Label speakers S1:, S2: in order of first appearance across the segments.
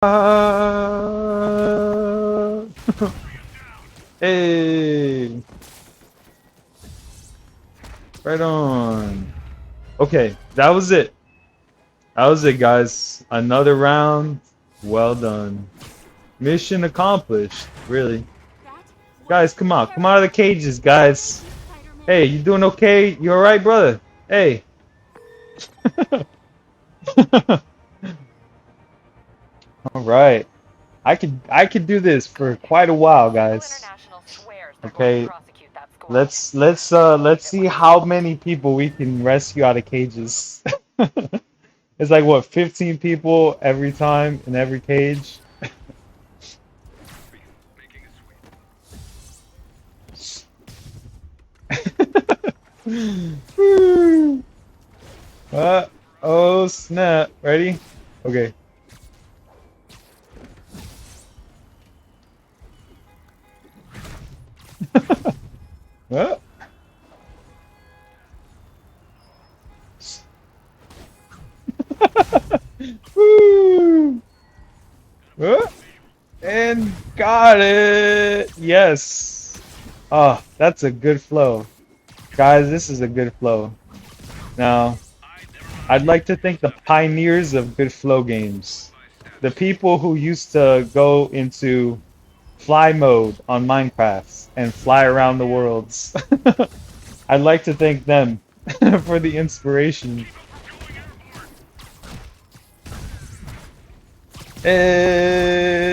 S1: Hey, right on. Okay, that was it. That was it, guys. Another round. Well done. Mission accomplished, really. Guys, come on. Come out of the cages, guys. Hey, you doing okay? You alright, brother? Hey. Alright. I could do this for quite a while, guys. Okay. Let's see how many people we can rescue out of cages. It's like what, 15 people every time in every cage? uh, oh snap. Ready? Okay. Uh, Woo! And got it. Yes. Oh, that's a good flow. Guys, this is a good flow. Now, I'd like to thank the pioneers of good flow games. The people who used to go into fly mode on Minecraft and fly around the worlds. I'd like to thank them for the inspiration. Eh,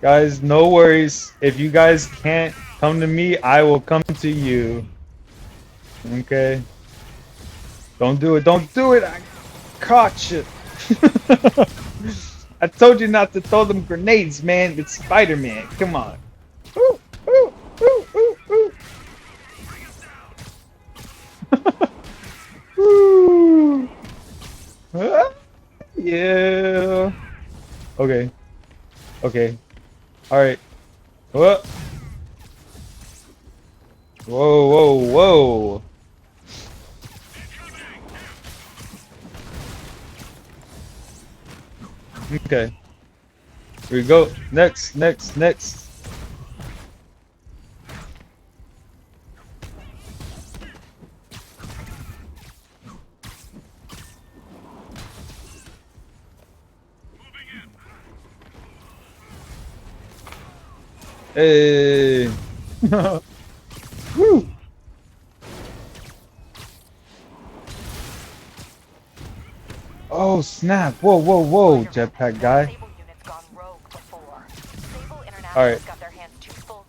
S1: Guys, no worries. If you guys can't come to me, I will come to you. Okay? Don't do it. Don't do it. I caught you. I told you not to throw them grenades, man. It's Spider-Man. Come on. Ooh, ooh, ooh, ooh, ooh. Woo. Ah, yeah. Okay. Okay. All right. Whoa. Whoa, whoa, whoa. Okay. Here we go. Next, next, next. Hey. Woo. Oh, snap. Whoa, whoa, whoa, jetpack guy. Alright.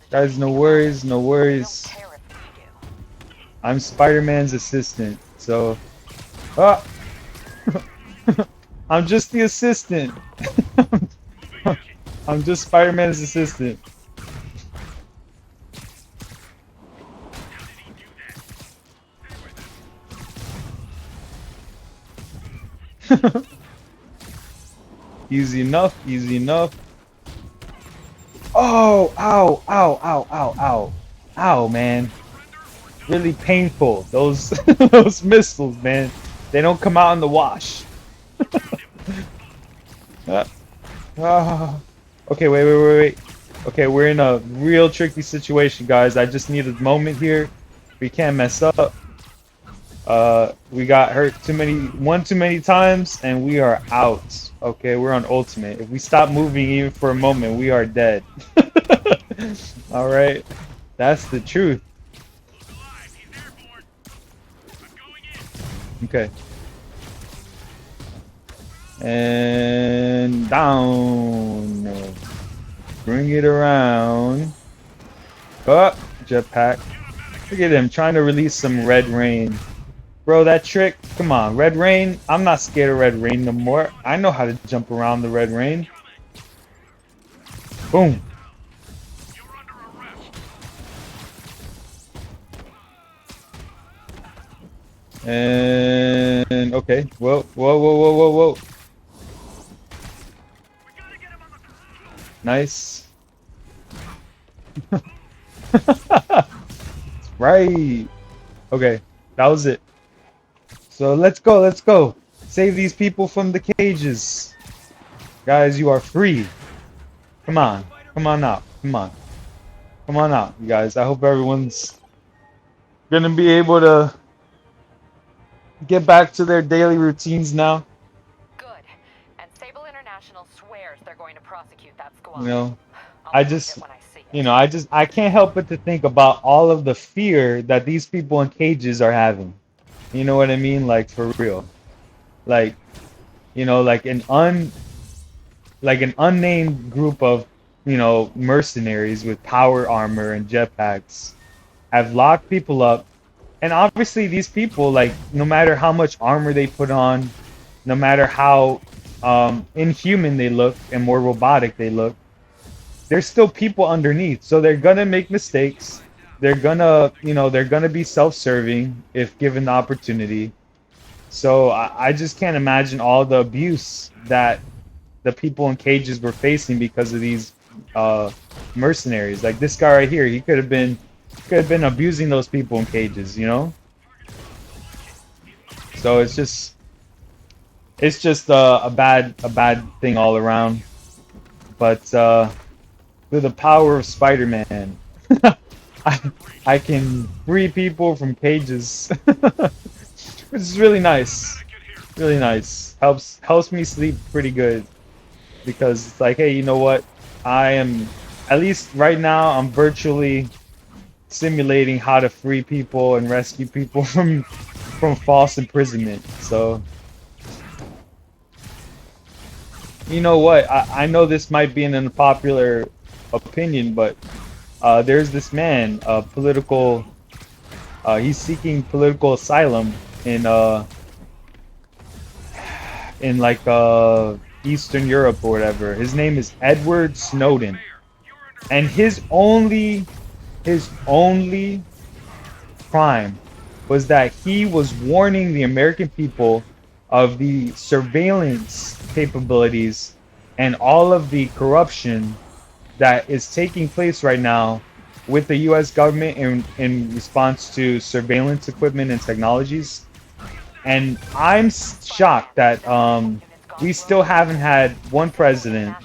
S1: Guys, no worries, no worries. I'm Spider-Man's assistant, so... Ah! I'm just the assistant. I'm just Spider-Man's assistant. Easy enough, easy enough. Oh, ow, ow, ow, ow, ow. Ow, man. Really painful. Those those missiles, man. They don't come out in the wash. Ah. Okay, wait, wait, wait, wait. Okay, we're in a real tricky situation, guys. I just need a moment here. We can't mess up. We got hurt one too many times, and we are out. Okay, we're on ultimate. If we stop moving even for a moment, we are dead. All right, that's the truth. Okay. And down. Bring it around. Up, jetpack. Look at him trying to release some red rain. Bro, that trick, come on, red rain. I'm not scared of red rain no more. I know how to jump around the red rain. Boom. And okay, whoa, whoa, whoa, whoa, whoa, whoa. Nice. Right. Okay, that was it. So let's go, let's go. Save these people from the cages. Guys, you are free. Come on. Come on out. Come on. Come on out, you guys. I hope everyone's gonna be able to get back to their daily routines now.
S2: Good. And Sable International swears they're going to prosecute that squad.
S1: You know,
S2: I'll
S1: I
S2: believe
S1: just,
S2: it when I see it.
S1: I can't help but to think about all of the fear that these people in cages are having. You know what I mean? Like, for real. Like, like an unnamed group of, mercenaries with power armor and jetpacks have locked people up. And obviously these people, like, no matter how much armor they put on, no matter how inhuman they look and more robotic they look, there's still people underneath. So they're gonna make mistakes. They're gonna be self-serving if given the opportunity. So I just can't imagine all the abuse that the people in cages were facing because of these mercenaries. Like this guy right here, he could have been abusing those people in cages, you know? So it's just a bad thing all around. But through the power of Spider-Man, I I can free people from cages, which is really nice. Really nice. Helps me sleep pretty good because it's like, hey, you know what? I am, at least right now, I'm virtually simulating how to free people and rescue people from false imprisonment. So, you know what? I know this might be an unpopular opinion, but there's this man, he's seeking political asylum in like Eastern Europe or whatever. His name is Edward Snowden, and his only crime was that he was warning the American people of the surveillance capabilities and all of the corruption that is taking place right now with the US government in response to surveillance equipment and technologies. And I'm shocked that we still haven't had one president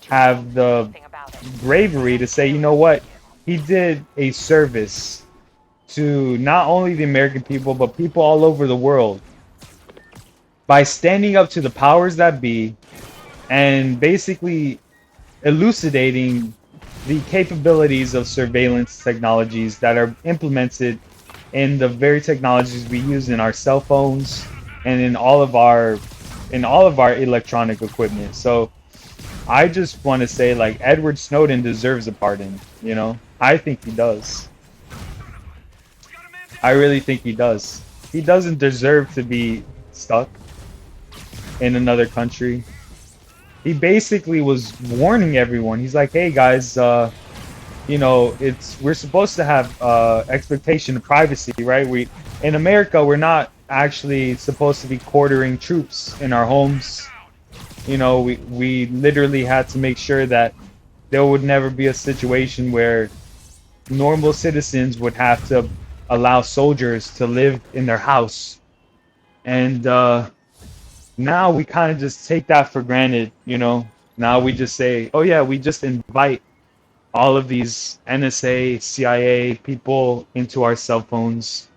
S1: have the bravery to say, you know what, he did a service to not only the American people, but people all over the world by standing up to the powers that be and basically elucidating the capabilities of surveillance technologies that are implemented in the very technologies we use in our cell phones and in all of our electronic equipment. So I just want to say, like, Edward Snowden deserves a pardon, you know? I think he does. I really think he does. He doesn't deserve to be stuck in another country. He basically was warning everyone. He's like, "Hey guys, we're supposed to have expectation of privacy, right? We in America, we're not actually supposed to be quartering troops in our homes. We literally had to make sure that there would never be a situation where normal citizens would have to allow soldiers to live in their house. And now we kind of just take that for granted, you know? Now we just say, oh yeah, we just invite all of these NSA, CIA people into our cell phones,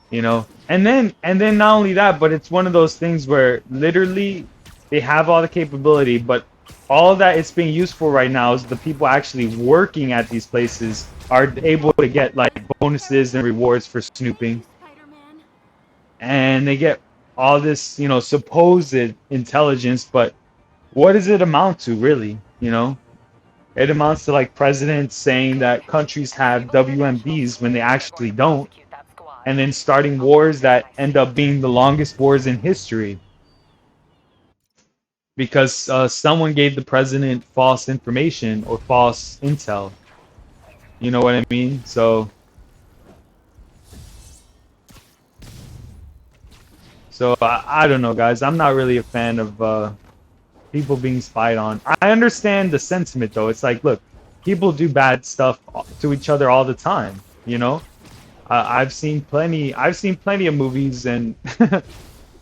S1: you know? And then not only that, but it's one of those things where literally they have all the capability, but all that it's being used for right now is the people actually working at these places are able to get like bonuses and rewards for snooping. And they get all this, supposed intelligence, but what does it amount to really, you know? It amounts to like presidents saying that countries have WMDs when they actually don't, and then starting wars that end up being the longest wars in history because someone gave the president false information or false intel. You know what I mean? So I don't know, guys. I'm not really a fan of people being spied on. I understand the sentiment, though. It's like, look, people do bad stuff to each other all the time. You know, I've seen plenty. I've seen plenty of movies and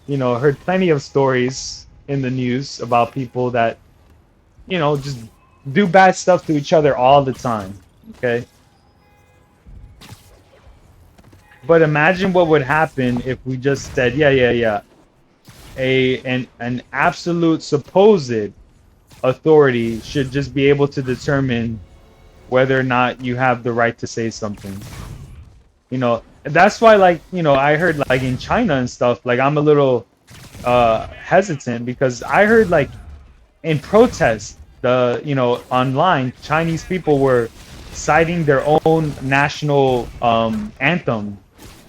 S1: heard plenty of stories in the news about people that, just do bad stuff to each other all the time. Okay? But imagine what would happen if we just said, yeah, yeah, yeah. An absolute supposed authority should just be able to determine whether or not you have the right to say something. That's why, like, I heard, like, in China and stuff, like, I'm a little hesitant because I heard, like, in protest, online, Chinese people were citing their own national anthem.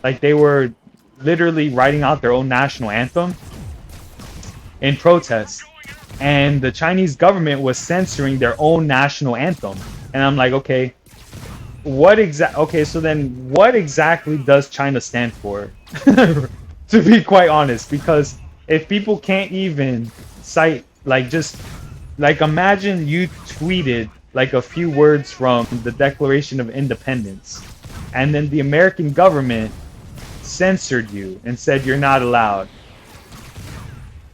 S1: Like, they were literally writing out their own national anthem in protest. And the Chinese government was censoring their own national anthem. And I'm like, okay, so then what exactly does China stand for? To be quite honest, because if people can't even cite, like, just like, imagine you tweeted like a few words from the Declaration of Independence, and then the American government censored you and said you're not allowed.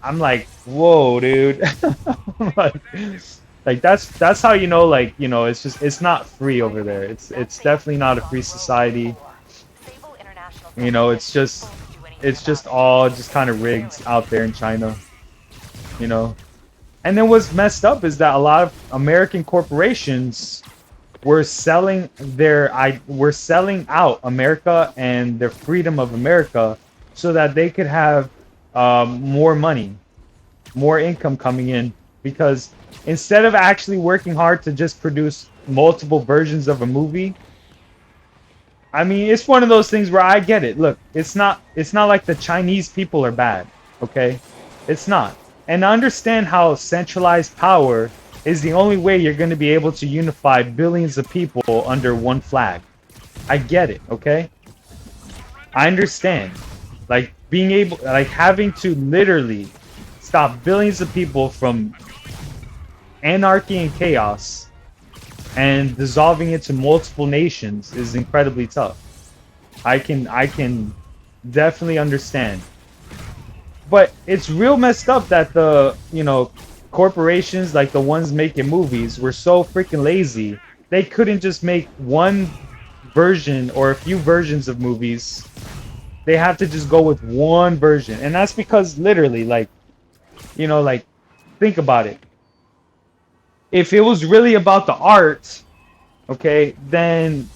S1: I'm like, whoa, dude. like that's how it's not free over there. It's definitely not a free society. It's just all just kind of rigged out there in China. You know. And then what's messed up is that a lot of American corporations were selling out America and their freedom of America so that they could have more money, more income coming in, because instead of actually working hard to just produce multiple versions of a movie, I mean, it's one of those things where I get it. Look, it's not like the Chinese people are bad, okay? It's not. And understand how centralized power is the only way you're going to be able to unify billions of people under one flag. I get it, okay? I understand. Like, having to literally stop billions of people from anarchy and chaos and dissolving it to multiple nations is incredibly tough. I can definitely understand. But it's real messed up that the, corporations, like the ones making movies, were so freaking lazy. They couldn't just make one version or a few versions of movies. They have to just go with one version. And that's because literally, think about it. If it was really about the art, okay, then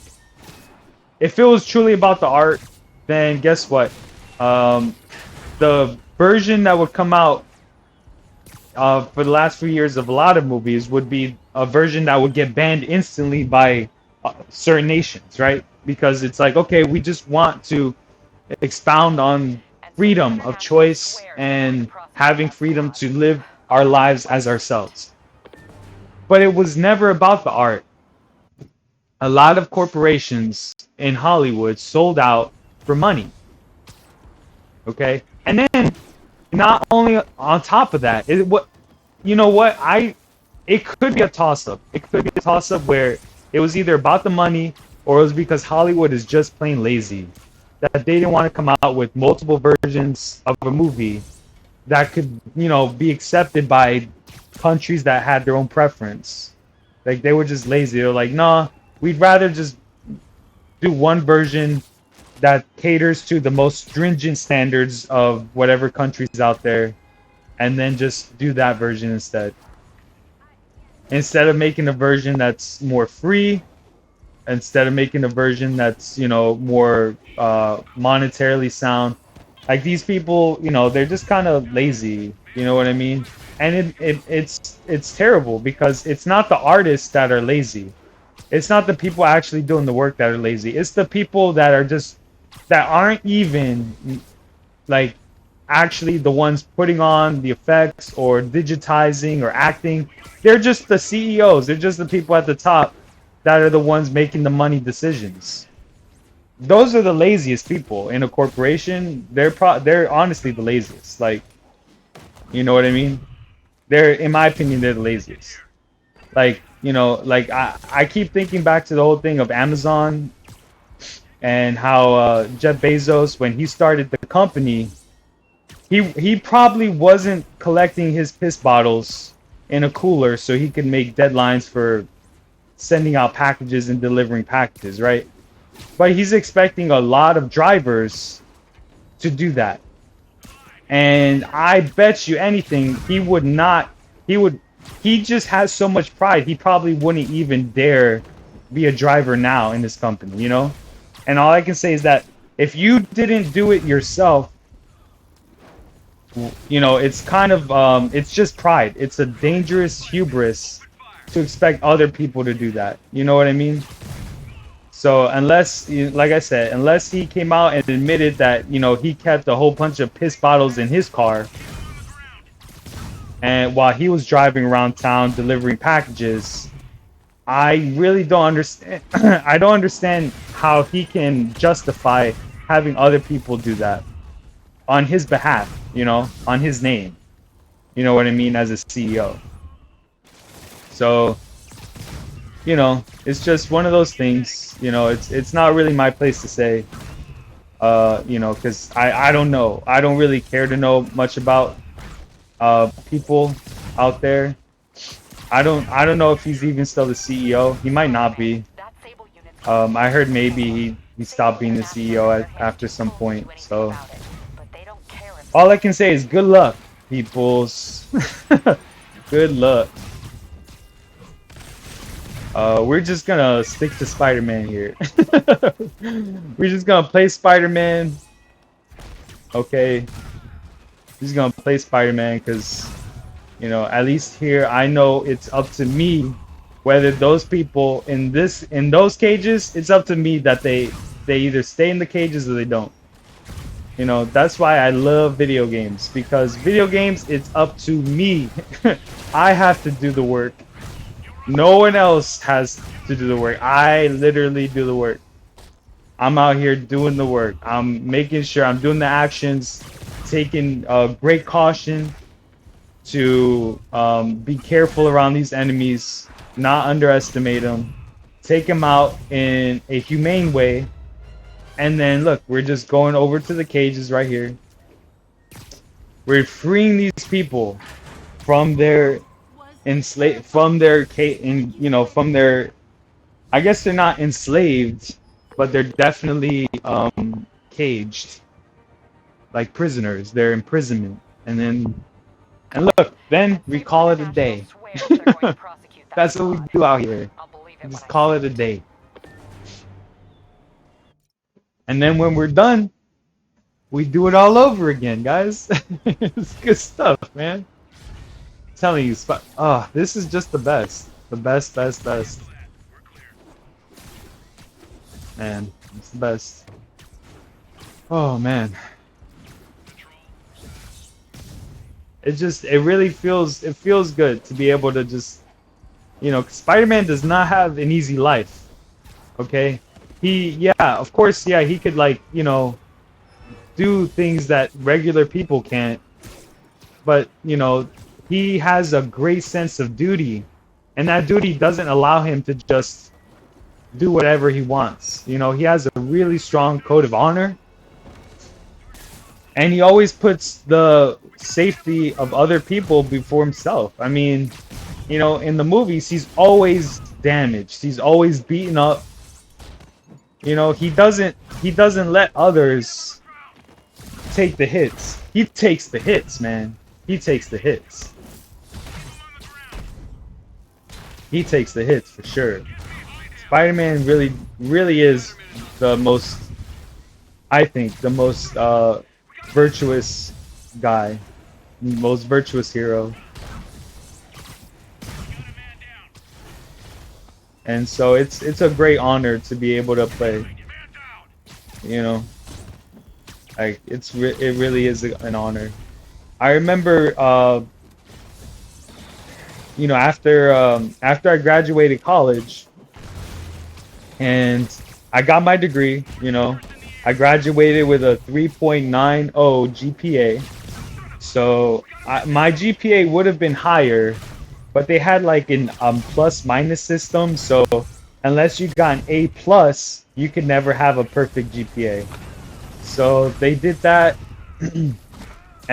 S1: if it was truly about the art, then guess what? The version that would come out for the last few years of a lot of movies would be a version that would get banned instantly by certain nations, right? Because it's like, okay, we just want to expound on freedom of choice and having freedom to live our lives as ourselves. But it was never about the art. A lot of corporations in Hollywood sold out for money. Okay? And then, not only on top of that, it could be a toss-up. It could be a toss-up where it was either about the money or it was because Hollywood is just plain lazy. That they didn't want to come out with multiple versions of a movie that could, be accepted by countries that had their own preference. Like, they were just lazy. They were like, nah, we'd rather just do one version that caters to the most stringent standards of whatever countries out there, and then just do that version instead. Instead of making a version that's more free, instead of making a version that's, more monetarily sound. Like, these people, they're just kind of lazy, you know what I mean? And it's terrible because it's not the artists that are lazy. It's not the people actually doing the work that are lazy. It's the people that aren't even, like, actually the ones putting on the effects or digitizing or acting. They're just the CEOs. They're just the people at the top that are the ones making the money decisions. Those are the laziest people in a corporation. They're honestly the laziest. Like, you know what I mean? In my opinion, they're the laziest. Like, I keep thinking back to the whole thing of Amazon and how Jeff Bezos, when he started the company, he probably wasn't collecting his piss bottles in a cooler so he could make deadlines for sending out packages and delivering packages, right? But he's expecting a lot of drivers to do that. And I bet you anything he would not, he just has so much pride, he probably wouldn't even dare be a driver now in this company, you know? And all I can say is that if you didn't do it yourself, you know, it's kind of, it's just pride. It's a dangerous hubris to expect other people to do that. You know what I mean? So unless, like I said, unless he came out and admitted that, you know, he kept a whole bunch of piss bottles in his car, and while he was driving around town delivering packages, I really don't understand. I don't understand how he can justify having other people do that on his behalf, you know, on his name. You know what I mean, as a CEO. So, you know, it's just one of those things. You know, it's not really my place to say. You know, because I don't know. I don't really care to know much about people out there. I don't know if he's even still the CEO. He might not be. I heard maybe he stopped being the CEO after some point. So all I can say is good luck, peoples. Good luck. We're just gonna stick to Spider-Man here. We're just gonna play Spider-Man. Okay. Just gonna play Spider-Man because, you know, at least here I know it's up to me whether those people in those cages, it's up to me that they either stay in the cages or they don't. You know, that's why I love video games, because video games, it's up to me. I have to do the work. No one else has to do the work. I literally do the work. I'm out here doing the work. I'm making sure I'm doing the actions, taking great caution to be careful around these enemies, not underestimate them, take them out in a humane way. And then look, we're just going over to the cages right here. We're freeing these people from their from their I guess they're not enslaved, but they're definitely caged, like prisoners. They're imprisonment. And look, then we call it a day. That's what we do out here. We just call it a day. And then when we're done, we do it all over again, guys. It's good stuff, man. I'm telling you, this is just the best. The best. Man, it's the best. Oh, man. It really feels good to be able to just, you know, Spider-Man does not have an easy life. Okay? Of course, he could, like, you know, do things that regular people can't. But, you know, he has a great sense of duty. And that duty doesn't allow him to just do whatever he wants. You know, he has a really strong code of honor. And he always puts the safety of other people before himself. I mean, you know, in the movies, he's always damaged. He's always beaten up. You know, he doesn't let others take the hits. He takes the hits, man. He takes the hits. He takes the hits for sure. Spider-Man really is the most, I think, the most virtuous guy, most virtuous hero. And so it's a great honor to be able to play. You know, like it really is an honor. I remember, you know, after I graduated college, and I got my degree. You know, I graduated with a 3.90 GPA. So my GPA would have been higher. But they had like an plus minus system, so unless you got an A plus, you could never have a perfect GPA. So they did that,